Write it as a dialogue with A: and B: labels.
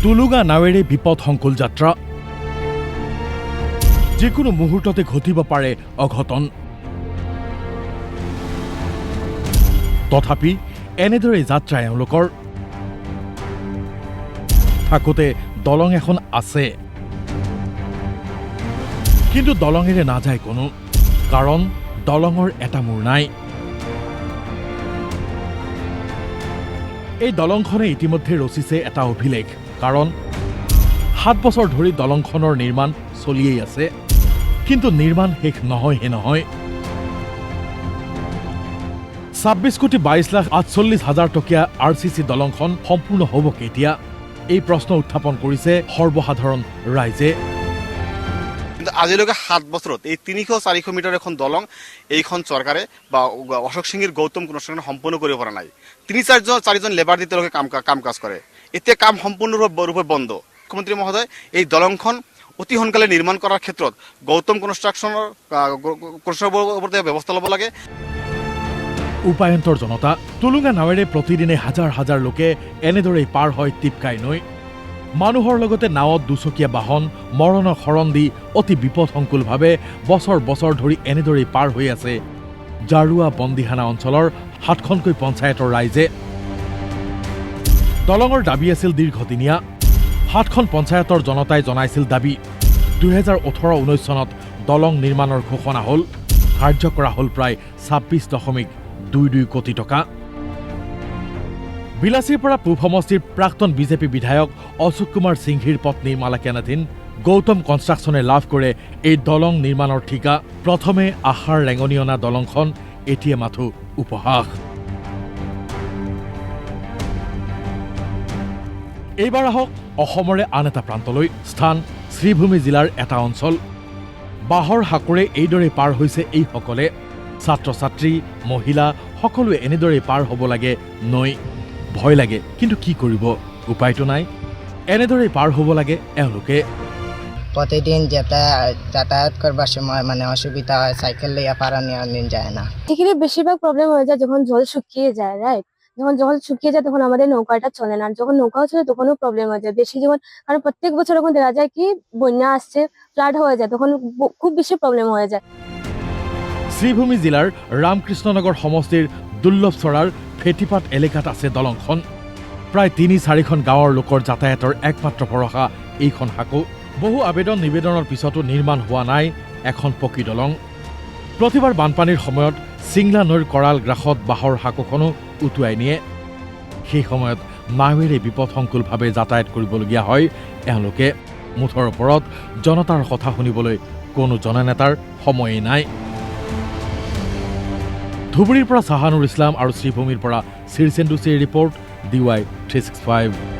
A: টুলুঙা নাৱেৰে বিপদসংকুল যাত্ৰা যিকোনো মুহূৰ্ততে ঘটিব পাৰে অঘটন তথাপি এনেদৰে যাত্ৰা এওঁলোকৰ থাকোঁতে দলং এখন আছে কিন্তু দলঙেৰে নাযায় কোনো কাৰণ দলঙৰ এটা মূৰ নাই এই দলংখনে ইতিমধ্যে ৰচিছে এটা অভিলেখ কাৰণ 7 বছৰ ধৰি দলংখনৰ নিৰ্মাণ চলিয়েই আছে কিন্তু নিৰ্মাণ শেষ নহয় 26 কোটি 22 লাখ 48 হাজাৰ টকীয়া আৰচিচি দলংখন সম্পূৰ্ণ হ'ব কেতিয়া এই প্ৰশ্ন উত্থাপন কৰিছে সৰ্বসাধাৰণ ৰাইজে
B: কিন্তু আজিলৈকে 7 বছৰত এই 300-400 মিটাৰ এখন দলং এইখন চৰকাৰে বা অশোক সিংৰ গৌতম কনষ্ট্ৰাকশ্যন সম্পূৰ্ণ কৰিব পৰা নাই 3-4জন লেবাৰ দি তেওঁলোকে কাম কাজ কৰে এতিয়া কাম সম্পূৰ্ণৰূপে বন্ধ মুখ্যমন্ত্ৰী মহোদয় এই দলংখন অতি সোনকালে নিৰ্মাণ কৰাৰ ক্ষেত্ৰত গৌতম কনষ্ট্ৰাকশ্যনৰ ওপৰতে ব্যৱস্থা ল'ব লাগে
A: উপায়ন্তৰ জনতা টুলুঙা নাৱেৰে প্ৰতিদিনে হাজাৰ হাজাৰ লোকে এনেদৰেই পাৰ হয় টিপকাই নৈ মানুহৰ লগতে নাৱত দুচকীয়া বাহন মৰণক শৰণ দি অতি বিপদসংকুলভাৱে বছৰ ধৰি এনেদৰেই পাৰ হৈ আছে জাৰুৱা বন্দিহানা অঞ্চলৰ 7খনকৈ পঞ্চায়তৰ ৰাইজে দলঙৰ দাবী আছিল দীৰ্ঘদিনীয়া 7খন পঞ্চায়তৰ জনতাই জনাইছিল দাবী 2018-19 চনত দলং নিৰ্মাণৰ ঘোষণা হ'ল কাৰ্য কৰা হ'ল প্ৰায় 26.22 কোটি টকা বিলাসীৰ পৰা পূব সমষ্টিৰ প্ৰাক্তন বিজেপি বিধায়ক অশোক কুমাৰ সিংঘিৰ পত্নী মালাকিয়ানাথিন গৌতম কনষ্ট্ৰাকশ্যনে লাভ কৰে এই দলং নিৰ্মাণৰ ঠিকা প্ৰথমে আশাৰ ৰেঙনি অনা দলংখন এতিয়া মাথো উপহাস এইবাৰ আহক অসমৰে আন এটা প্ৰান্তলৈ স্থান শ্ৰীভূমি জিলাৰ এটা অঞ্চল বাহৰ হাকুৰে এইদৰে পাৰ হৈছে এইসকলে ছাত্ৰ ছাত্ৰী মহিলা সকলোৱে এনেদৰে পাৰ হ'ব লাগে নৈ ভয় লাগে কিন্তু কি কৰিব উপায়টো নাই এনেদৰে পাৰ হ'ব লাগে এওঁলোকে
C: প্রতিদিন যাতায়াত করবার সময় মানে অসুবিধা হয় সাইকেল লিয়ে পারা নিয়ে যায় না
D: এখানে বেশিরভাগ প্রবলেম হয়ে যায় যখন জল শুকিয়ে যায় রাইট যখন জল শুকিয়ে যায় তখন আমাদের নৌকাটা চলে না যখন নৌকাও চলে তখনও প্রবলেম হয়ে যায় বেশি যখন কারণ প্রত্যেক বছর যখন দেখা যায় কি বন্যা আসছে ফ্লাড হয়ে যায় তখন খুব বেশি প্রবলেম হয়ে যায়
A: শ্ৰীভূমি জিলাৰ ৰামকৃষ্ণনগৰ সমষ্টিৰ দুৰ্লভচৰাৰ ফেটিপাত এলেকাত আছে দলংখন প্ৰায় 3-4খন গাঁৱৰ লোকৰ যাতায়াতৰ একমাত্ৰ ভৰসা এইখন হাকো বহু আবেদন নিবেদনৰ পিছতো নিৰ্মাণ হোৱা নাই এখন পকী দলং প্ৰতিবাৰ বানপানীৰ সময়ত সিংলা নৈৰ কৰাল গ্ৰাসত বাহৰ হাকোখনো উটুৱাই নিয়ে সেই সময়ত নাৱেৰে বিপদসংকুলভাৱে যাতায়াত কৰিবলগীয়া হয় এওঁলোকে মুঠৰ ওপৰত জনতাৰ কথা শুনিবলৈ কোনো জননেতাৰ সময়েই নাই ধুবুৰীৰ পৰা চাহানুৰ ইছলাম আৰু শ্ৰীভূমিৰ পৰা শীৰ্ষেন্দু চিৰ ৰিপৰ্ট DY 365